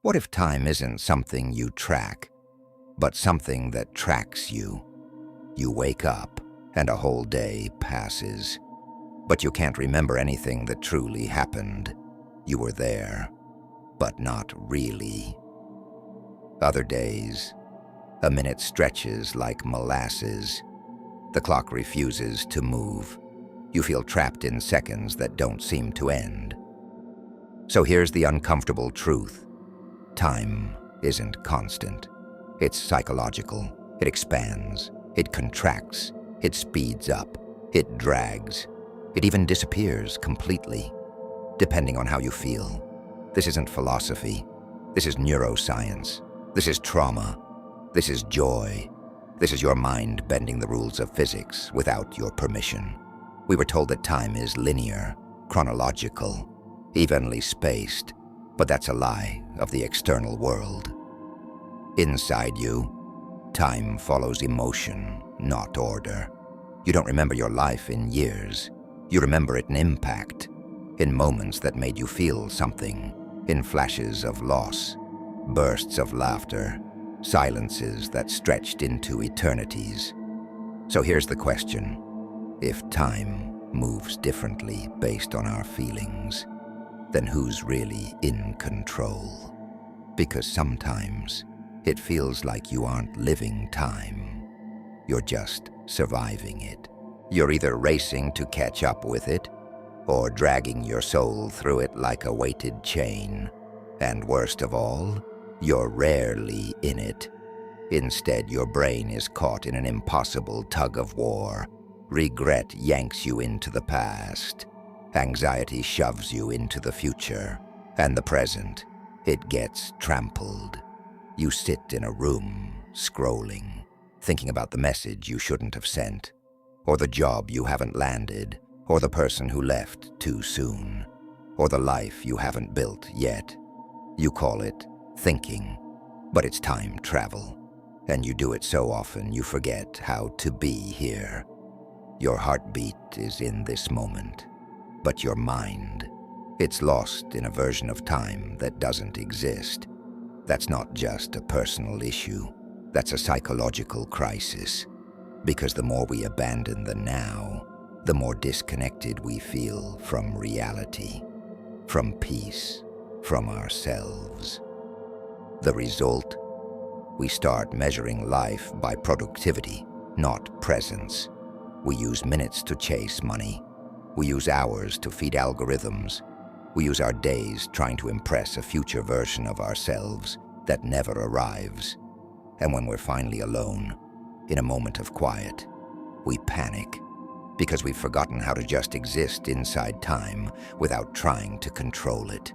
What if time isn't something you track, but something that tracks you? You wake up, and a whole day passes, but you can't remember anything that truly happened. You were there, but not really. Other days, a minute stretches like molasses. The clock refuses to move. You feel trapped in seconds that don't seem to end. So here's the uncomfortable truth. Time isn't constant. It's psychological. It expands. It contracts. It speeds up. It drags. It even disappears completely, depending on how you feel. This isn't philosophy. This is neuroscience. This is trauma. This is joy. This is your mind bending the rules of physics without your permission. We were told that time is linear, chronological, evenly spaced, but that's a lie of the external world. Inside you, time follows emotion, not order. You don't remember your life in years. You remember it in impact, in moments that made you feel something, in flashes of loss, bursts of laughter, silences that stretched into eternities. So here's the question. If time moves differently based on our feelings, then who's really in control? Because sometimes it feels like you aren't living time. You're just surviving it. You're either racing to catch up with it, or dragging your soul through it like a weighted chain. And worst of all, you're rarely in it. Instead, your brain is caught in an impossible tug-of-war. Regret yanks you into the past. Anxiety shoves you into the future. And the present, it gets trampled. You sit in a room, scrolling, thinking about the message you shouldn't have sent, or the job you haven't landed, or the person who left too soon, or the life you haven't built yet. You call it thinking, but it's time travel, and you do it so often you forget how to be here. Your heartbeat is in this moment, but your mind, it's lost in a version of time that doesn't exist. That's not just a personal issue, that's a psychological crisis, because the more we abandon the now, the more disconnected we feel from reality, from peace, from ourselves. The result? We start measuring life by productivity, not presence. We use minutes to chase money. We use hours to feed algorithms. We use our days trying to impress a future version of ourselves that never arrives. And when we're finally alone, in a moment of quiet, we panic because we've forgotten how to just exist inside time without trying to control it.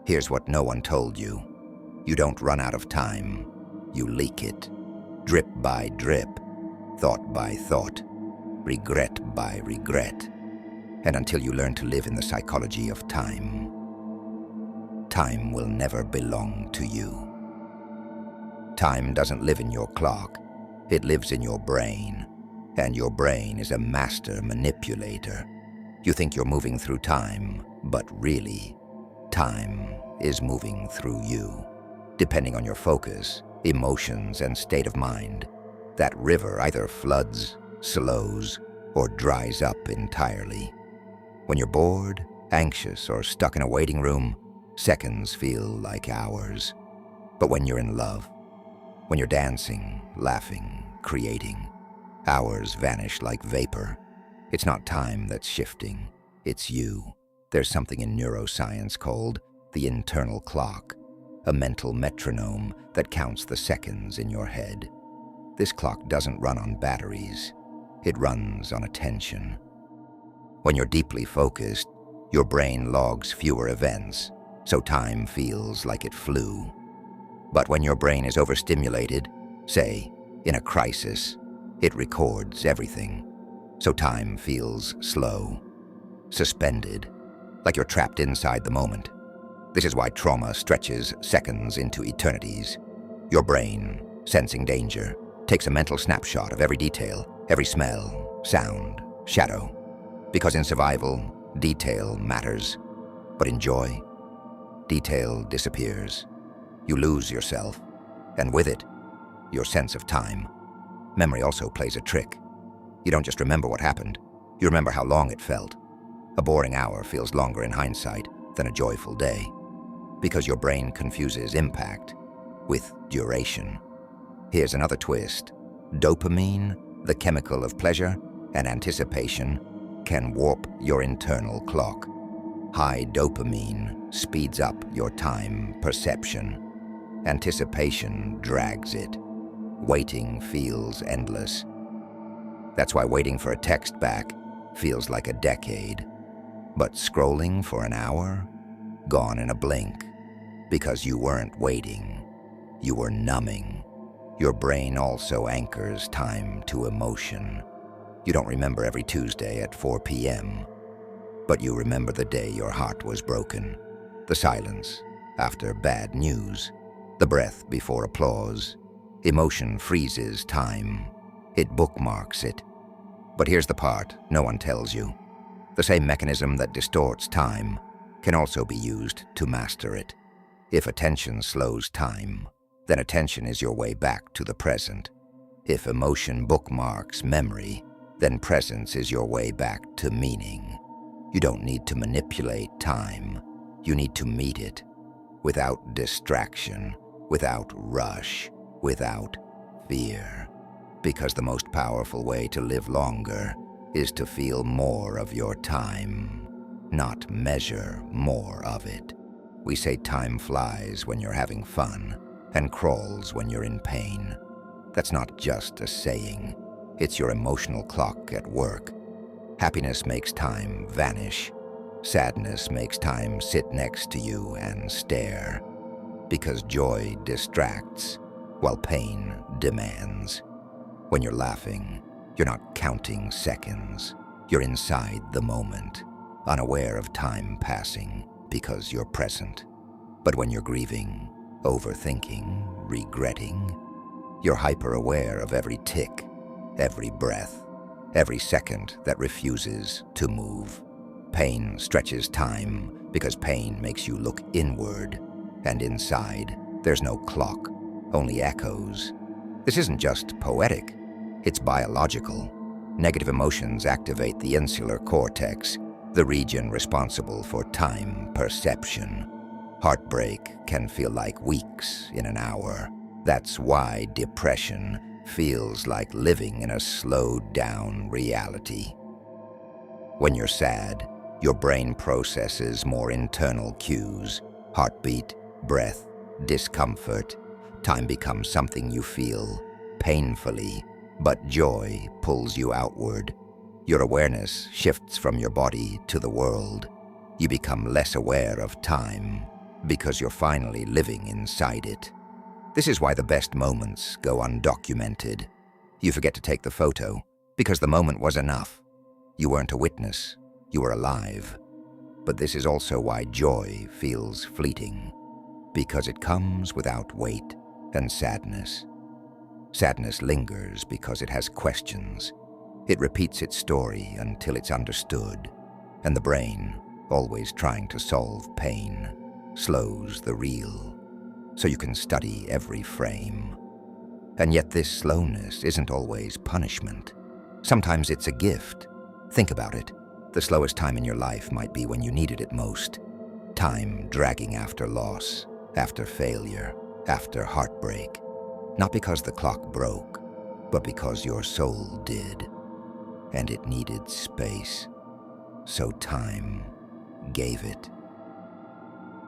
Here's what no one told you. You don't run out of time. You leak it, drip by drip, thought by thought, regret by regret. And until you learn to live in the psychology of time, time will never belong to you. Time doesn't live in your clock. It lives in your brain. And your brain is a master manipulator. You think you're moving through time, but really, time is moving through you. Depending on your focus, emotions, and state of mind, that river either floods, slows, or dries up entirely. When you're bored, anxious, or stuck in a waiting room, seconds feel like hours. But when you're in love, when you're dancing, laughing, creating, hours vanish like vapor. It's not time that's shifting, it's you. There's something in neuroscience called the internal clock, a mental metronome that counts the seconds in your head. This clock doesn't run on batteries, it runs on attention. When you're deeply focused, your brain logs fewer events, so time feels like it flew. But when your brain is overstimulated, say, in a crisis, it records everything, so time feels slow, suspended, like you're trapped inside the moment. This is why trauma stretches seconds into eternities. Your brain, sensing danger, takes a mental snapshot of every detail, every smell, sound, shadow. Because in survival, detail matters. But in joy, detail disappears. You lose yourself, and with it, your sense of time. Memory also plays a trick. You don't just remember what happened, you remember how long it felt. A boring hour feels longer in hindsight than a joyful day, because your brain confuses impact with duration. Here's another twist. Dopamine, the chemical of pleasure and anticipation, can warp your internal clock. High dopamine speeds up your time perception. Anticipation drags it. Waiting feels endless. That's why waiting for a text back feels like a decade. But scrolling for an hour? Gone in a blink. Because you weren't waiting. You were numbing. Your brain also anchors time to emotion. You don't remember every Tuesday at 4 p.m., but you remember the day your heart was broken, the silence after bad news, the breath before applause. Emotion freezes time. It bookmarks it. But here's the part no one tells you. The same mechanism that distorts time can also be used to master it. If attention slows time, then attention is your way back to the present. If emotion bookmarks memory, then presence is your way back to meaning. You don't need to manipulate time. You need to meet it without distraction, without rush, without fear. Because the most powerful way to live longer is to feel more of your time, not measure more of it. We say time flies when you're having fun and crawls when you're in pain. That's not just a saying. It's your emotional clock at work. Happiness makes time vanish. Sadness makes time sit next to you and stare. Because joy distracts, while pain demands. When you're laughing, you're not counting seconds. You're inside the moment, unaware of time passing because you're present. But when you're grieving, overthinking, regretting, you're hyper-aware of every tick, every breath, every second that refuses to move. Pain stretches time because pain makes you look inward, and inside, there's no clock, only echoes. This isn't just poetic, it's biological. Negative emotions activate the insular cortex, the region responsible for time perception. Heartbreak can feel like weeks in an hour. That's why depression feels like living in a slowed-down reality. When you're sad, your brain processes more internal cues: heartbeat, breath, discomfort. Time becomes something you feel painfully, but joy pulls you outward. Your awareness shifts from your body to the world. You become less aware of time because you're finally living inside it. This is why the best moments go undocumented. You forget to take the photo because the moment was enough. You weren't a witness, you were alive. But this is also why joy feels fleeting, because it comes without weight and sadness. Sadness lingers because it has questions. It repeats its story until it's understood, and the brain, always trying to solve pain, slows the reel, so you can study every frame. And yet this slowness isn't always punishment. Sometimes it's a gift. Think about it. The slowest time in your life might be when you needed it most. Time dragging after loss, after failure, after heartbreak. Not because the clock broke, but because your soul did. And it needed space. So time gave it.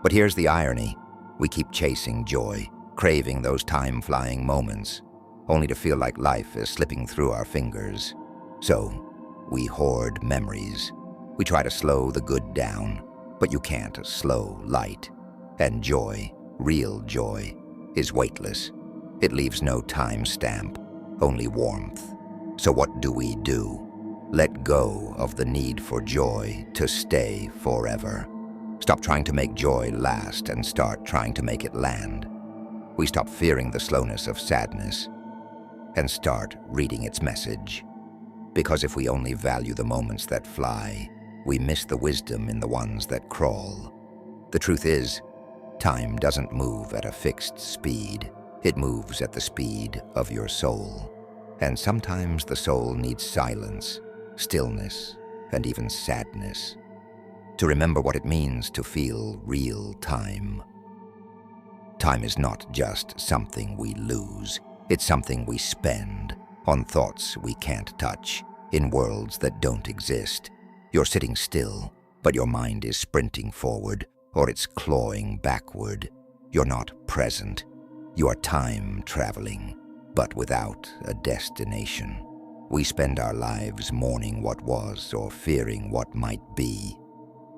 But here's the irony. We keep chasing joy, craving those time-flying moments, only to feel like life is slipping through our fingers. So, we hoard memories. We try to slow the good down, but you can't slow light. And joy, real joy, is weightless. It leaves no time stamp, only warmth. So what do? Let go of the need for joy to stay forever. Stop trying to make joy last and start trying to make it land. We stop fearing the slowness of sadness and start reading its message. Because if we only value the moments that fly, we miss the wisdom in the ones that crawl. The truth is, Time doesn't move at a fixed speed. It moves at the speed of your soul. And sometimes the soul needs silence, stillness, and even sadness to remember what it means to feel real time. Time is not just something we lose. It's something we spend on thoughts we can't touch, in worlds that don't exist. You're sitting still, but your mind is sprinting forward, or it's clawing backward. You're not present. You are time traveling, but without a destination. We spend our lives mourning what was or fearing what might be.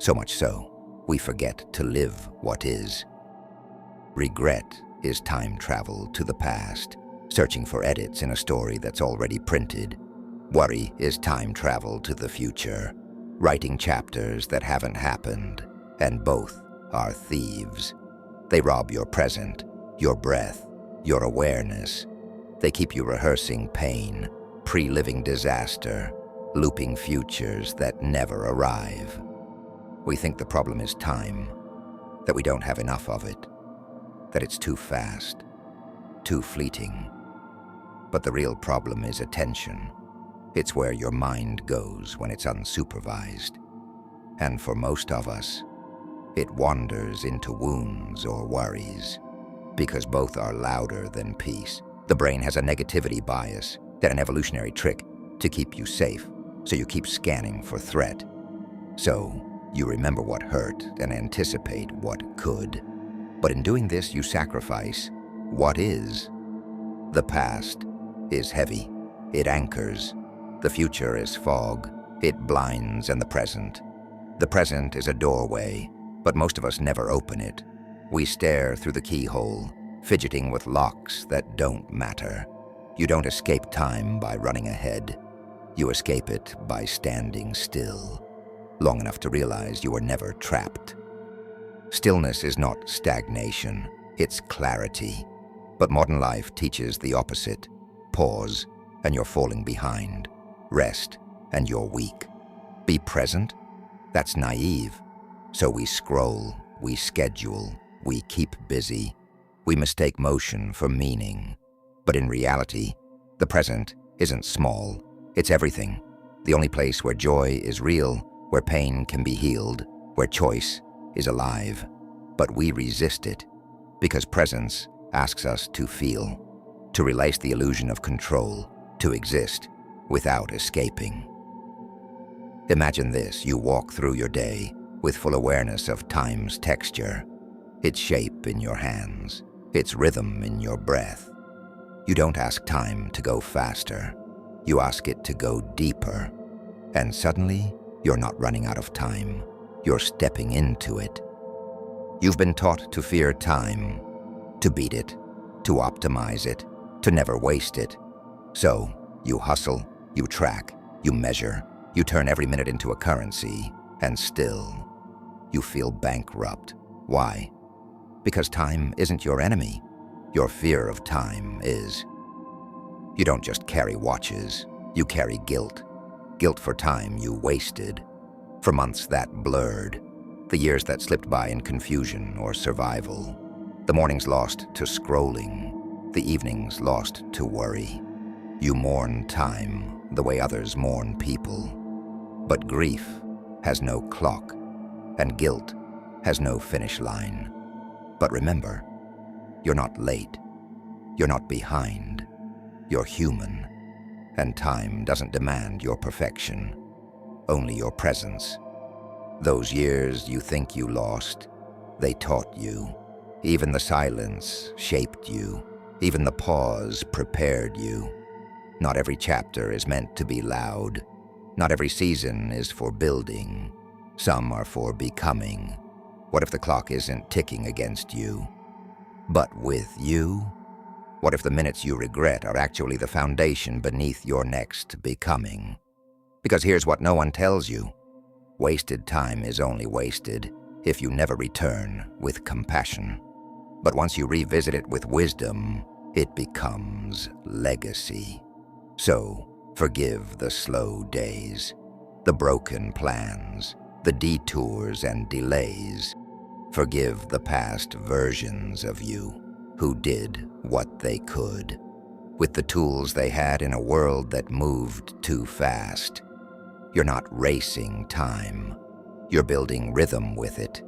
So much so, we forget to live what is. Regret is time travel to the past, searching for edits in a story that's already printed. Worry is time travel to the future, writing chapters that haven't happened, and both are thieves. They rob your present, your breath, your awareness. They keep you rehearsing pain, pre-living disaster, looping futures that never arrive. We think the problem is time, that we don't have enough of it, that it's too fast, too fleeting. But the real problem is attention. It's where your mind goes when it's unsupervised. And for most of us, it wanders into wounds or worries, because both are louder than peace. The brain has a negativity bias, that an evolutionary trick to keep you safe, so you keep scanning for threat. So you remember what hurt and anticipate what could. But in doing this, you sacrifice what is. The past is heavy. It anchors. The future is fog. It blinds, and the present. The present is a doorway, but most of us never open it. We stare through the keyhole, fidgeting with locks that don't matter. You don't escape time by running ahead. You escape it by standing still, long enough to realize you were never trapped. Stillness is not stagnation, it's clarity. But modern life teaches the opposite. Pause, and you're falling behind. Rest, and you're weak. Be present? That's naive. So we scroll, we schedule, we keep busy. We mistake motion for meaning. But in reality, the present isn't small. It's everything. The only place where joy is real, where pain can be healed, where choice is alive. But we resist it, because presence asks us to feel, to release the illusion of control, to exist without escaping. Imagine this: you walk through your day with full awareness of time's texture, its shape in your hands, its rhythm in your breath. You don't ask time to go faster, you ask it to go deeper. And suddenly, you're not running out of time, you're stepping into it. You've been taught to fear time, to beat it, to optimize it, to never waste it. So, you hustle, you track, you measure, you turn every minute into a currency, and still, you feel bankrupt. Why? Because time isn't your enemy. Your fear of time is. You don't just carry watches, you carry guilt. Guilt for time you wasted, for months that blurred, the years that slipped by in confusion or survival, the mornings lost to scrolling, the evenings lost to worry. You mourn time the way others mourn people. But grief has no clock, and guilt has no finish line. But remember, you're not late, you're not behind, you're human, and time doesn't demand your perfection, only your presence. Those years you think you lost, they taught you. Even the silence shaped you. Even the pause prepared you. Not every chapter is meant to be loud. Not every season is for building. Some are for becoming. What if the clock isn't ticking against you, but with you? What if the minutes you regret are actually the foundation beneath your next becoming? Because here's what no one tells you. Wasted time is only wasted if you never return with compassion. But once you revisit it with wisdom, it becomes legacy. So, forgive the slow days, the broken plans, the detours and delays. Forgive the past versions of you who did what they could with the tools they had in a world that moved too fast. You're not racing time. You're building rhythm with it.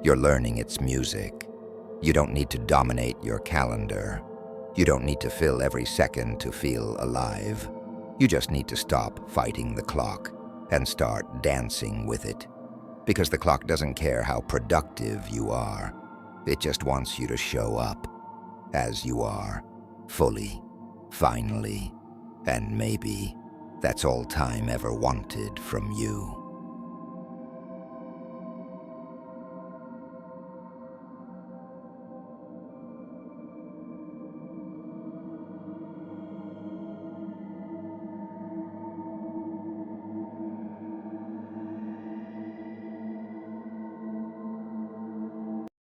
You're learning its music. You don't need to dominate your calendar. You don't need to fill every second to feel alive. You just need to stop fighting the clock and start dancing with it. Because the clock doesn't care how productive you are. It just wants you to show up as you are, fully, finally, and maybe that's all time ever wanted from you.